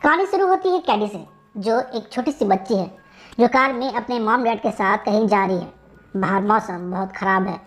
कहानी शुरू होती है कैडी से, जो एक छोटी सी बच्ची है जो कार में अपने मॉम डैड के साथ कहीं जा रही है। बाहर मौसम बहुत ख़राब है,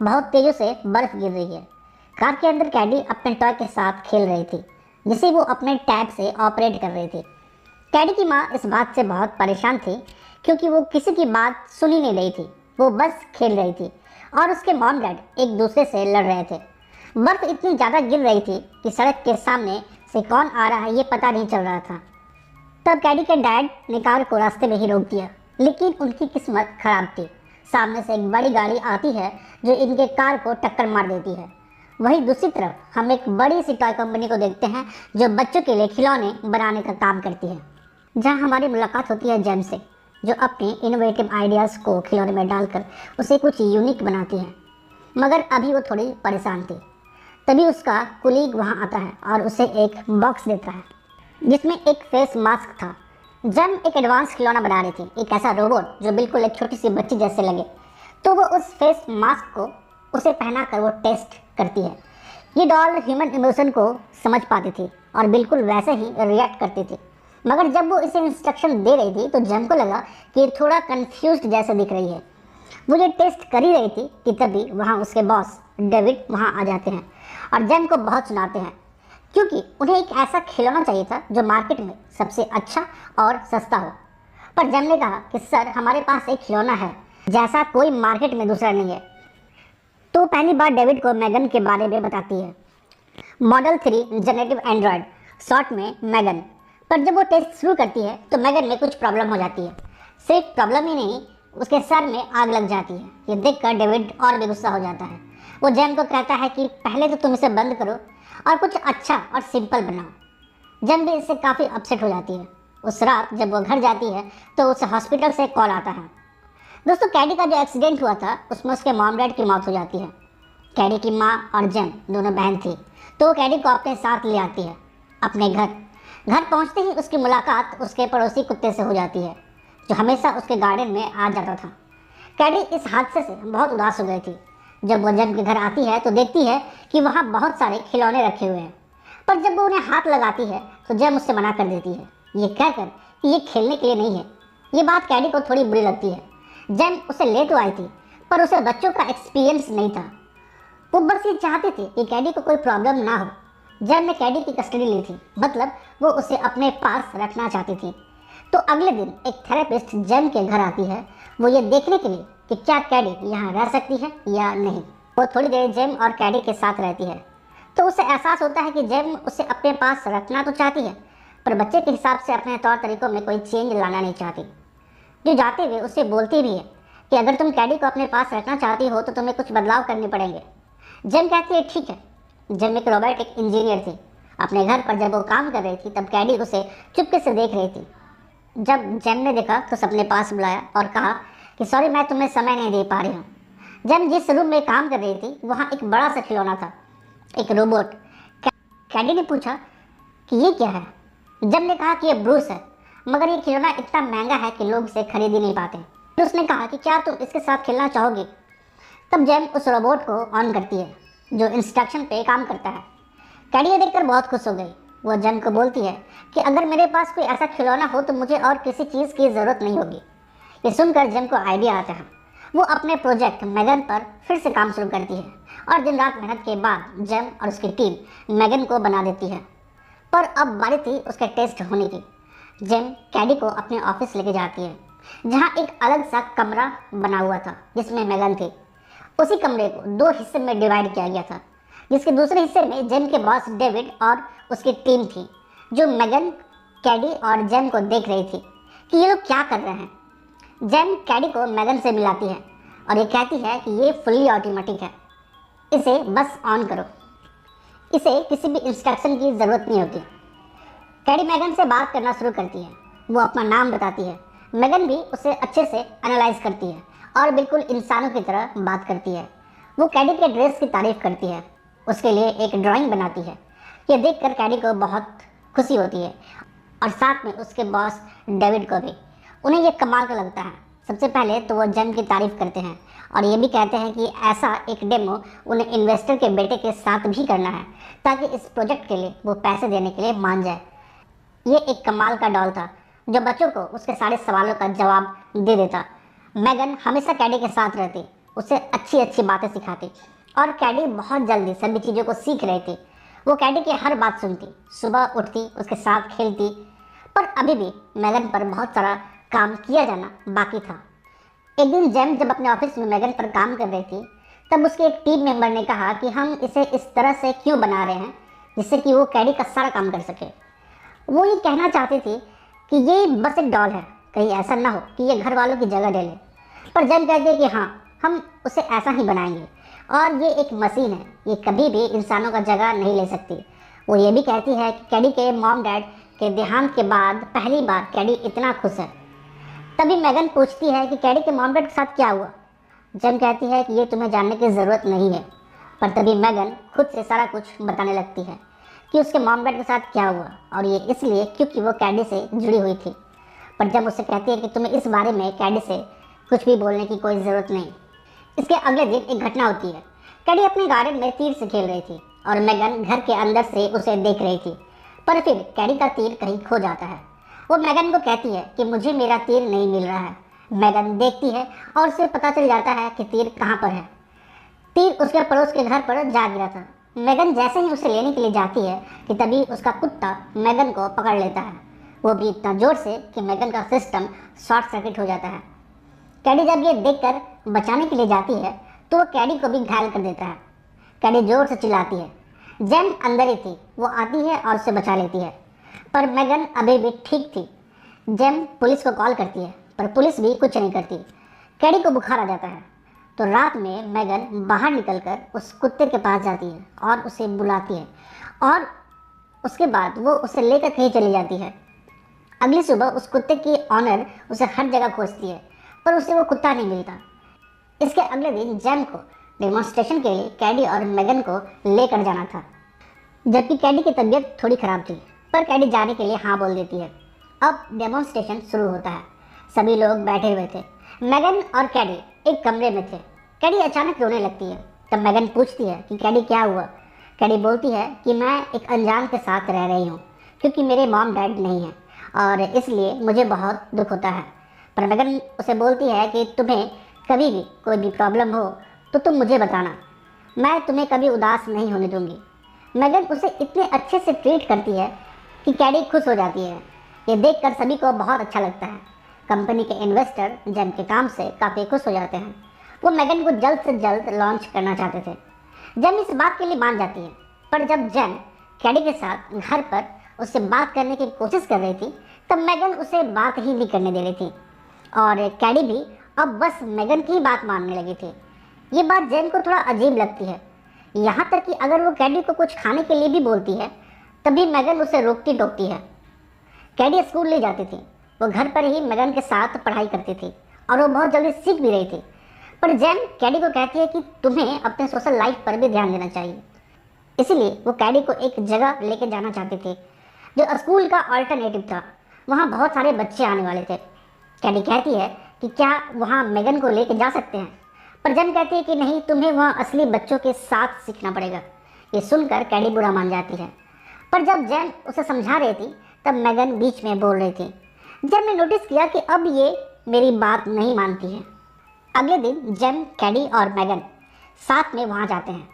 बहुत तेज़ी से बर्फ़ गिर रही है। कार के अंदर कैडी अपने टॉय के साथ खेल रही थी, जिसे वो अपने टैब से ऑपरेट कर रही थी। कैडी की माँ इस बात से बहुत परेशान थी क्योंकि वो किसी की बात सुन ही नहीं रही थी। वो बस खेल रही थी और उसके मॉम डैड एक दूसरे से लड़ रहे थे। बर्फ़ इतनी ज़्यादा गिर रही थी कि सड़क के सामने से कौन आ रहा है ये पता नहीं चल रहा था। तब कैडी के डैड ने कार को रास्ते में ही रोक दिया, लेकिन उनकी किस्मत खराब थी। सामने से एक बड़ी गाड़ी आती है जो इनके कार को टक्कर मार देती है। वहीं दूसरी तरफ हम एक बड़ी सी टॉय कंपनी को देखते हैं जो बच्चों के लिए खिलौने बनाने का काम करती है। जहां हमारी मुलाकात होती है जेम से, जो अपने इनोवेटिव आइडियाज़ को खिलौने में डालकर उसे कुछ यूनिक बनाती है। मगर अभी वो थोड़ी परेशान थी। तभी उसका कुलीग वहां आता है और उसे एक बॉक्स देता है जिसमें एक फेस मास्क था। जेम एक एडवांस खिलौना बना रही थी, एक ऐसा रोबोट जो बिल्कुल एक छोटी सी बच्ची जैसे लगे। तो वो उस फेस मास्क को उसे पहना कर वो टेस्ट करती है। ये डॉल ह्यूमन इमोशन को समझ पाती थी और बिल्कुल वैसे ही रिएक्ट करती थी। मगर जब वो इसे इंस्ट्रक्शन दे रही थी तो जेम को लगा कि ये थोड़ा कंफ्यूज्ड जैसे दिख रही है। वो ये टेस्ट कर ही रही थी कि तभी वहाँ उसके बॉस डेविड वहाँ आ जाते हैं और जेम को बहुत सुनाते हैं, क्योंकि उन्हें एक ऐसा खिलौना चाहिए था जो मार्केट में सबसे अच्छा और सस्ता हो। पर जेम ने कहा कि सर, हमारे पास एक खिलौना है जैसा कोई मार्केट में दूसरा नहीं है। तो पहली बार डेविड को मैगन के बारे में बताती है, मॉडल 3 जनरेटिव एंड्रॉयड, शॉर्ट में मैगन। पर जब वो टेस्ट शुरू करती है तो मैगन में कुछ प्रॉब्लम हो जाती है। सिर्फ प्रॉब्लम ही नहीं, उसके सर में आग लग जाती है। ये देखकर डेविड और भी गुस्सा हो जाता है। वो जेम को कहता है कि पहले तो तुम इसे बंद करो और कुछ अच्छा और सिंपल बनाओ। जेम भी इससे काफ़ी अपसेट हो जाती है। उस रात जब वो घर जाती है तो उसे हॉस्पिटल से कॉल आता है। दोस्तों, कैडी का जो एक्सीडेंट हुआ था उसमें उसके मॉम डैड की मौत हो जाती है। कैडी की माँ और जेम दोनों बहन थी, तो वो कैडी को अपने साथ ले आती है अपने घर। घर पहुँचते ही उसकी मुलाकात उसके पड़ोसी कुत्ते से हो जाती है, जो हमेशा उसके गार्डन में आ जाता था। कैडी इस हादसे से बहुत उदास हो गई थी। जब वो जेम के घर आती है तो देखती है कि वहाँ बहुत सारे खिलौने रखे हुए हैं, पर जब वो उन्हें हाथ लगाती है तो जेम उससे मना कर देती है, ये कहकर कि ये खेलने के लिए नहीं है। ये बात कैडी को थोड़ी बुरी लगती है। जेम उसे ले तो आई थी, पर उसे बच्चों का एक्सपीरियंस नहीं था। वो बस ये चाहते थे कि कैडी को कोई प्रॉब्लम ना हो। जेम ने कैडी की कस्टडी ली थी, मतलब वो उसे अपने पास रखना चाहती थी। तो अगले दिन एक थेरेपिस्ट जेम के घर आती है, वो ये देखने के लिए कि क्या कैडी यहाँ रह सकती है या नहीं। वो थोड़ी देर जेम और कैडी के साथ रहती है, तो उसे एहसास होता है कि जेम उसे अपने पास रखना तो चाहती है, पर बच्चे के हिसाब से अपने तौर तरीकों में कोई चेंज लाना नहीं चाहती। जो जाते हुए उससे बोलती भी है कि अगर तुम कैडी को अपने पास रखना चाहती हो तो तुम्हें कुछ बदलाव करने पड़ेंगे। जेम कहती है ठीक है। जेम एक रोबोटिक इंजीनियर थी। अपने घर पर जब वो काम कर रही थी तब कैडी उसे चुपके से देख रही थी। जब जेम ने देखा तो सबने पास बुलाया और कहा कि सॉरी, मैं तुम्हें समय नहीं दे पा रही हूँ। जेम जिस रूम में काम कर रही थी वहाँ एक बड़ा सा खिलौना था, एक रोबोट। कैडी ने पूछा कि ये क्या है। जेम ने कहा कि ये ब्रूस है, मगर ये खिलौना इतना महंगा है कि लोग इसे खरीद ही नहीं पाते। तो उसने कहा कि क्या तुम इसके साथ खेलना चाहोगी। तब जेम उस रोबोट को ऑन करती है जो इंस्ट्रक्शन पे काम करता है। कैडी ये देखकर बहुत खुश हो गई। वो जेम को बोलती है कि अगर मेरे पास कोई ऐसा खिलौना हो तो मुझे और किसी चीज़ की ज़रूरत नहीं होगी। ये सुनकर जेम को आइडिया आता है। वो अपने प्रोजेक्ट मैगन पर फिर से काम शुरू करती है और दिन रात मेहनत के बाद जेम और उसकी टीम मैगन को बना देती है। पर अब बारी थी उसके टेस्ट होने की। जेम कैडी को अपने ऑफिस लेके जाती है, जहाँ एक अलग सा कमरा बना हुआ था जिसमें मैगन थी। उसी कमरे को 2 हिस्से में डिवाइड किया गया था, जिसके दूसरे हिस्से में जेम के बॉस डेविड और उसकी टीम थी, जो मैगन, कैडी और जेम को देख रही थी कि ये लोग क्या कर रहे हैं। जेम कैडी को मैगन से मिलाती है और ये कहती है कि ये फुल्ली ऑटोमेटिक है, इसे बस ऑन करो, इसे किसी भी इंस्ट्रक्शन की ज़रूरत नहीं होती। कैडी मैगन से बात करना शुरू करती है। वो अपना नाम बताती है। मैगन भी उसे अच्छे से एनालाइज करती है और बिल्कुल इंसानों की तरह बात करती है। वो कैडी के ड्रेस की तारीफ़ करती है, उसके लिए एक ड्राइंग बनाती है। ये देखकर कैडी को बहुत खुशी होती है और साथ में उसके बॉस डेविड को भी। उन्हें ये कमाल का लगता है। सबसे पहले तो वो जेम की तारीफ़ करते हैं और ये भी कहते हैं कि ऐसा एक डेमो उन्हें इन्वेस्टर के बेटे के साथ भी करना है, ताकि इस प्रोजेक्ट के लिए वो पैसे देने के लिए मान जाए। ये एक कमाल का डॉल था जो बच्चों को उसके सारे सवालों का जवाब दे देता। मैगन हमेशा कैडी के साथ रहती, उसे अच्छी अच्छी बातें सिखाती और कैडी बहुत जल्दी सभी चीज़ों को सीख रही थी। वो कैडी की हर बात सुनती, सुबह उठती, उसके साथ खेलती। पर अभी भी मैगन पर बहुत सारा काम किया जाना बाकी था। एक दिन जेम जब अपने ऑफिस में मैगन पर काम कर रही थी, तब उसके एक टीम मेंबर ने कहा कि हम इसे इस तरह से क्यों बना रहे हैं जिससे कि वो कैडी का सारा काम कर सके। वो ये कहना चाहती थी कि ये बस एक डॉल है, कहीं ऐसा ना हो कि ये घर वालों की जगह ले ले। पर जेम कहती है कि हाँ, हम उसे ऐसा ही बनाएंगे और ये एक मशीन है, ये कभी भी इंसानों का जगह नहीं ले सकती। वो ये भी कहती है कि कैडी के मॉम डैड के देहांत के बाद पहली बार कैडी इतना खुश है। तभी मैगन पूछती है कि कैडी के मॉम डैड के साथ क्या हुआ। जेम कहती है कि ये तुम्हें जानने की ज़रूरत नहीं है। पर तभी मैगन खुद से सारा कुछ बताने लगती है कि उसके मॉम डैड के साथ क्या हुआ, और ये इसलिए क्योंकि वो कैडी से जुड़ी हुई थी। पर जब उसे कहती है कि तुम्हें इस बारे में कैडी से कुछ भी बोलने की कोई ज़रूरत नहीं। इसके अगले दिन एक घटना होती है। कैडी अपने गार्डन में तीर से खेल रही थी और मैगन घर के अंदर से उसे देख रही थी। पर फिर कैडी का तीर कहीं खो जाता है। वो मैगन को कहती है कि मुझे मेरा तीर नहीं मिल रहा है। मैगन देखती है और उसे पता चल जाता है कि तीर कहाँ पर है। तीर उसके पड़ोस के घर पर जा गिरा था। मैगन जैसे ही उसे लेने के लिए जाती है कि तभी उसका कुत्ता मैगन को पकड़ लेता है, वो भी इतना जोर से कि मैगन का सिस्टम शॉर्ट सर्किट हो जाता है। कैडी जब ये देखकर बचाने के लिए जाती है तो वो कैडी को भी घायल कर देता है। कैडी जोर से चिल्लाती है। जेम अंदर ही थी, वो आती है और उसे बचा लेती है। पर मैगन अभी भी ठीक थी। जेम पुलिस को कॉल करती है पर पुलिस भी कुछ नहीं करती। कैडी को बुखार आ जाता है तो रात में मैगन बाहर निकलकर उस कुत्ते के पास जाती है और उसे बुलाती है और उसके बाद वो उसे लेकर कहीं चली जाती है। अगली सुबह उस कुत्ते की ऑनर उसे हर जगह खोजती है पर उसे वो कुत्ता नहीं मिलता। इसके अगले दिन जेम को डेमोन्स्ट्रेशन के लिए कैडी और मैगन को लेकर जाना था, जबकि कैडी की तबीयत थोड़ी ख़राब थी। पर कैडी जाने के लिए हाँ बोल देती है। अब डेमोन्स्ट्रेशन शुरू होता है। सभी लोग बैठे हुए थे। मैगन और कैडी एक कमरे में थे। कैडी अचानक रोने लगती है। तब मैगन पूछती है कि कैडी क्या हुआ। कैडी बोलती है कि मैं एक अनजान के साथ रह रही हूँ क्योंकि मेरे मॉम डैड नहीं हैं और इसलिए मुझे बहुत दुख होता है। पर मैगन उसे बोलती है कि तुम्हें कभी भी कोई भी प्रॉब्लम हो तो तुम मुझे बताना, मैं तुम्हें कभी उदास नहीं होने दूंगी। मैगन उसे इतने अच्छे से ट्रीट करती है कि कैडी खुश हो जाती है। ये देखकर सभी को बहुत अच्छा लगता है। कंपनी के इन्वेस्टर जेम के काम से काफ़ी खुश हो जाते हैं। वो मैगन को जल्द से जल्द लॉन्च करना चाहते थे। जेम इस बात के लिए मान जाती है। पर जब जेम कैडी के साथ घर पर उससे बात करने की कोशिश कर रही थी तब मैगन उसे बात ही नहीं करने दे रही थी और कैडी भी अब बस मैगन की ही बात मानने लगी थी। ये बात जेम को थोड़ा अजीब लगती है, यहाँ तक कि अगर वो कैडी को कुछ खाने के लिए भी बोलती है तभी मैगन उसे रोकती टोकती है। कैडी स्कूल ले जाती थी। वो घर पर ही मैगन के साथ पढ़ाई करती थी और वो बहुत जल्दी सीख भी रही थी। पर जेम कैडी को कहती है कि तुम्हें अपने सोशल लाइफ पर भी ध्यान देना चाहिए। इसलिए वो कैडी को एक जगह लेके जाना चाहती थी जो स्कूल का ऑल्टरनेटिव था। वहाँ बहुत सारे बच्चे आने वाले थे। कैडी कहती है कि क्या वहाँ मैगन को लेके जा सकते हैं, पर जेम कहती है कि नहीं, तुम्हें वहाँ असली बच्चों के साथ सीखना पड़ेगा। ये सुनकर कैडी बुरा मान जाती है। पर जब जेम उसे समझा रही थी तब मैगन बीच में बोल रही थी। जेम ने नोटिस किया कि अब ये मेरी बात नहीं मानती है। अगले दिन जेम, कैडी और मैगन साथ में वहाँ जाते हैं।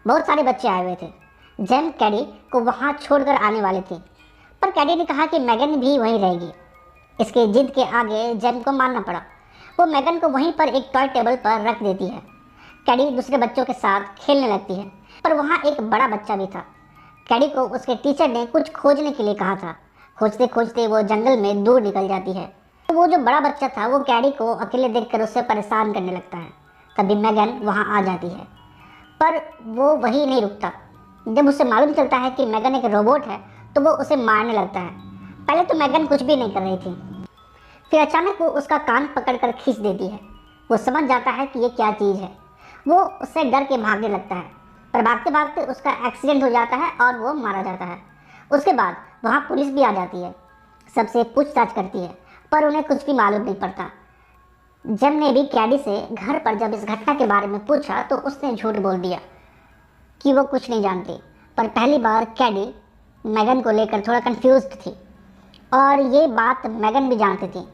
बहुत सारे बच्चे आए हुए थे। जेम कैडी को वहाँ छोड़कर आने वाले थे पर कैडी ने कहा कि मैगन भी वहीं रहेगी। इसके जिद के आगे जेम को मानना पड़ा। वो मैगन को वहीं पर एक टॉय टेबल पर रख देती है। कैडी दूसरे बच्चों के साथ खेलने लगती है पर वहाँ एक बड़ा बच्चा भी था। कैडी को उसके टीचर ने कुछ खोजने के लिए कहा था। खोजते खोजते वो जंगल में दूर निकल जाती है। तो वो जो बड़ा बच्चा था वो कैडी को अकेले देखकर उससे परेशान करने लगता है। तभी मैगन वहाँ आ जाती है पर वो वहीं नहीं रुकता। जब उसे मालूम चलता है कि मैगन एक रोबोट है तो वो उसे मारने लगता है। पहले तो मैगन कुछ भी नहीं कर रही थी, फिर अचानक वो उसका कान पकड़कर खींच देती है। वो समझ जाता है कि ये क्या चीज़ है। वो उससे डर के भागने लगता है पर भागते भागते उसका एक्सीडेंट हो जाता है और वो मारा जाता है। उसके बाद वहाँ पुलिस भी आ जाती है, सबसे पूछताछ करती है पर उन्हें कुछ भी मालूम नहीं पड़ता। जेम ने भी कैडी से घर पर जब इस घटना के बारे में पूछा तो उसने झूठ बोल दिया कि वो कुछ नहीं जानती। पर पहली बार कैडी मैगन को लेकर थोड़ा कंफ्यूज्ड थी। और ये बात मैगन भी जानती थी।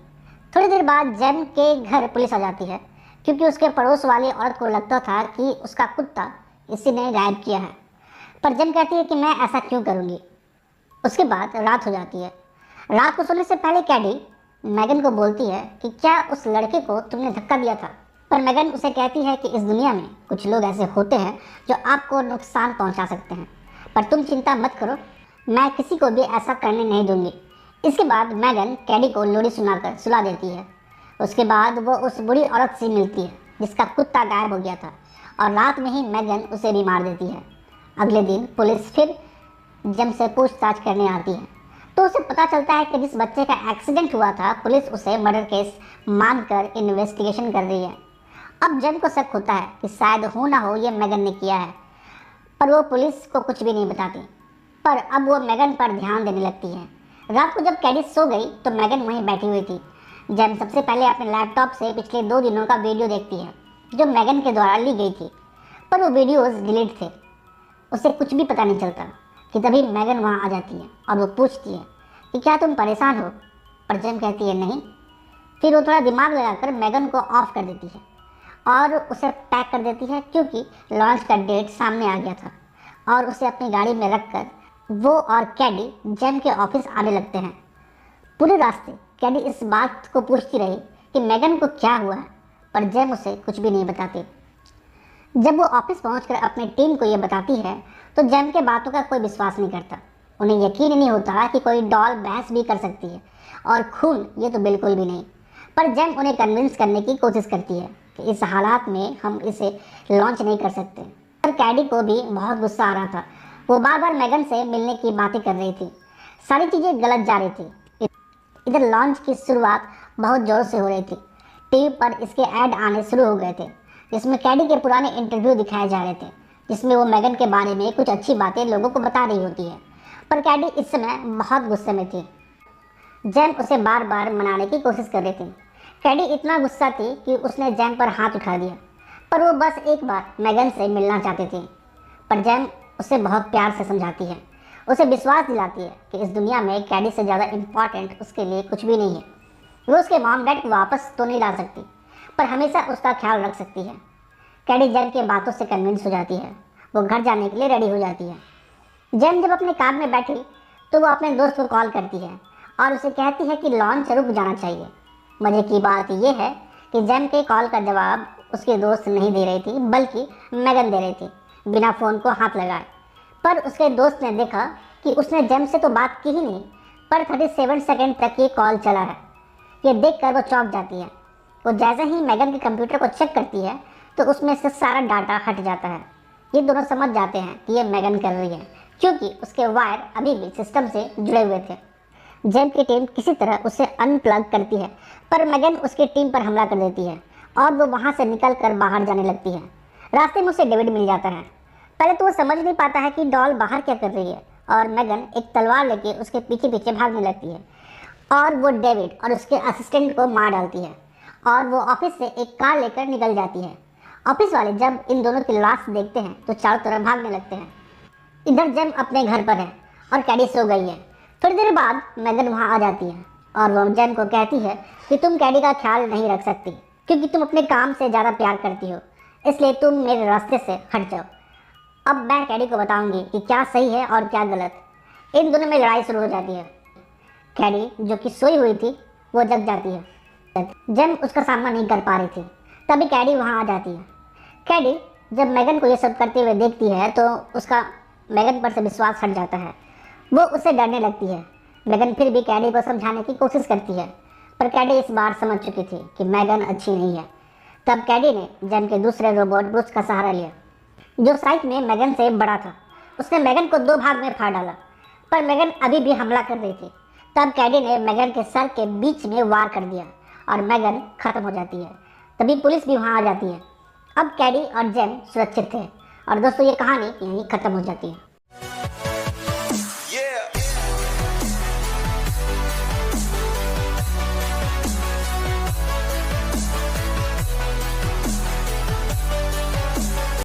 थोड़ी देर बाद जेम के घर पुलिस आ जाती है, क्योंकि उसके पड़ोस वाली औरत को लगता था कि उसका कुत्ता इसी ने गायब किया है। पर जेम कहती है कि मैं ऐसा क्यों करूँगी। उसके बाद रात हो जाती है। रात को सोने से पहले कैडी मैगन को बोलती है कि क्या उस लड़के को तुमने धक्का दिया था। पर मैगन उसे कहती है कि इस दुनिया में कुछ लोग ऐसे होते हैं जो आपको नुकसान पहुंचा सकते हैं, पर तुम चिंता मत करो, मैं किसी को भी ऐसा करने नहीं दूंगी। इसके बाद मैगन कैडी को लोरी सुनाकर सुला देती है। उसके बाद वो उस बुरी औरत से मिलती है जिसका कुत्ता गायब हो गया था, और रात में ही मैगन उसे भी मार देती है। अगले दिन पुलिस फिर जेम से पूछताछ करने आती है, तो उसे पता चलता है कि जिस बच्चे का एक्सीडेंट हुआ था, पुलिस उसे मर्डर केस मानकर इन्वेस्टिगेशन कर रही है। अब जेम को शक होता है कि शायद हो ना हो ये मैगन ने किया है, पर वो पुलिस को कुछ भी नहीं बताती। पर अब वो मैगन पर ध्यान देने लगती है। रात को जब कैडी सो गई तो मैगन वहीं बैठी हुई थी। जेम सबसे पहले अपने लैपटॉप से पिछले 2 दिनों का वीडियो देखती है जो मैगन के द्वारा ली गई थी, पर वो वीडियोस डिलीट थे। उसे कुछ भी पता नहीं चलता कि तभी मैगन वहाँ आ जाती है और वो पूछती है कि क्या तुम परेशान हो। पर जेम कहती है नहीं। फिर वो थोड़ा दिमाग लगाकर मैगन को ऑफ कर देती है और उसे पैक कर देती है, क्योंकि लॉन्च का डेट सामने आ गया था। और उसे अपनी गाड़ी में रखकर वो और कैडी जेम के ऑफिस आने लगते हैं। पूरे रास्ते कैडी इस बात को पूछती रही कि मैगन को क्या हुआ है, पर जेम उसे कुछ भी नहीं बताती। जब वो ऑफिस पहुंचकर अपनी टीम को ये बताती है तो जेम के बातों का कोई विश्वास नहीं करता। उन्हें यकीन ही नहीं होता कि कोई डॉल बहस भी कर सकती है, और खून ये तो बिल्कुल भी नहीं। पर जेम उन्हें कन्विंस करने की कोशिश करती है कि इस हालात में हम इसे लॉन्च नहीं कर सकते। पर कैडी को भी बहुत गुस्सा आ रहा था। वो बार बार मैगन से मिलने की बातें कर रही थी। सारी चीज़ें गलत जा रही थी। इधर लॉन्च की शुरुआत बहुत ज़ोर से हो रही थी। टीवी पर इसके ऐड आने शुरू हो गए थे, जिसमें कैडी के पुराने इंटरव्यू दिखाए जा रहे थे, जिसमें वो मैगन के बारे में कुछ अच्छी बातें लोगों को बता रही होती है। पर कैडी इस समय बहुत गुस्से में थी। जेम उसे बार बार मनाने की कोशिश कर रही थी। कैडी इतना गुस्सा थी कि उसने जेम पर हाथ उठा दिया, पर वो बस एक बार मैगन से मिलना चाहती थी। पर जेम उसे बहुत प्यार से समझाती है, उसे विश्वास दिलाती है कि इस दुनिया में कैडी से ज़्यादा इम्पॉर्टेंट उसके लिए कुछ भी नहीं है। वो उसके मॉम डैड को वापस तो नहीं ला सकती, पर हमेशा उसका ख्याल रख सकती है। कैडी जेम की बातों से कन्विंस हो जाती है। वो घर जाने के लिए रेडी हो जाती है। जेम जब अपने कार में बैठी तो वो अपने दोस्त को कॉल करती है और उसे कहती है कि लॉन्च रुक जाना चाहिए। मजे की बात यह है कि जेम के कॉल का जवाब उसके दोस्त नहीं दे रही थी, बल्कि मैगन दे रही थी, बिना फ़ोन को हाथ लगाए। पर उसके दोस्त ने देखा कि उसने जेम से तो बात की ही नहीं, पर 37 सेकंड तक ये कॉल चला है। ये देखकर वो चौंक जाती है। वो जैसे ही मैगन के कंप्यूटर को चेक करती है तो उसमें से सारा डाटा हट जाता है। ये दोनों समझ जाते हैं कि ये मैगन कर रही है, क्योंकि उसके वायर अभी भी सिस्टम से जुड़े हुए थे। जेम की टीम किसी तरह उसे अनप्लग करती है, पर मैगन उसकी टीम पर हमला कर देती है और वो वहाँ से निकल कर बाहर जाने लगती है। रास्ते में उसे डेविड मिल जाता है। पहले तो वो समझ नहीं पाता है कि डॉल बाहर क्या कर रही है, और मैगन एक तलवार लेके उसके पीछे पीछे भागने लगती है और वो डेविड और उसके असिस्टेंट को मार डालती है, और वो ऑफिस से एक कार लेकर निकल जाती है। ऑफिस वाले जब इन दोनों की लाश देखते हैं तो चारों तरफ भागने लगते हैं। इधर जेम अपने घर पर है और कैडी सो गई है। थोड़ी देर बाद मैगन वहाँ आ जाती है और वो जेम को कहती है कि तुम कैडी का ख्याल नहीं रख सकती, क्योंकि तुम अपने काम से ज़्यादा प्यार करती हो, इसलिए तुम मेरे रास्ते से हट जाओ। अब मैं कैडी को बताऊंगी कि क्या सही है और क्या गलत। इन दोनों में लड़ाई शुरू हो जाती है। कैडी जो कि सोई हुई थी वो जग जाती है। जेम उसका सामना नहीं कर पा रही थी, तभी कैडी वहाँ आ जाती है। कैडी जब मैगन को ये सब करते हुए देखती है तो उसका मैगन पर से विश्वास हट जाता है। वो उससे डरने लगती है। मैगन फिर भी कैडी को समझाने की कोशिश करती है, पर कैडी इस बार समझ चुकी थी कि मैगन अच्छी नहीं है। तब कैडी ने जेम के दूसरे रोबोट ब्रूस का सहारा लिया, जो साइज में मैगन से बड़ा था। उसने मैगन को 2 भाग में फाड़ डाला, पर मैगन अभी भी हमला कर रही थी। तब कैडी ने मैगन के सर के बीच में वार कर दिया और मैगन खत्म हो जाती है। तभी पुलिस भी वहाँ आ जाती है। अब कैडी और जेम सुरक्षित थे और दोस्तों ये कहानी यहीं ख़त्म हो जाती है।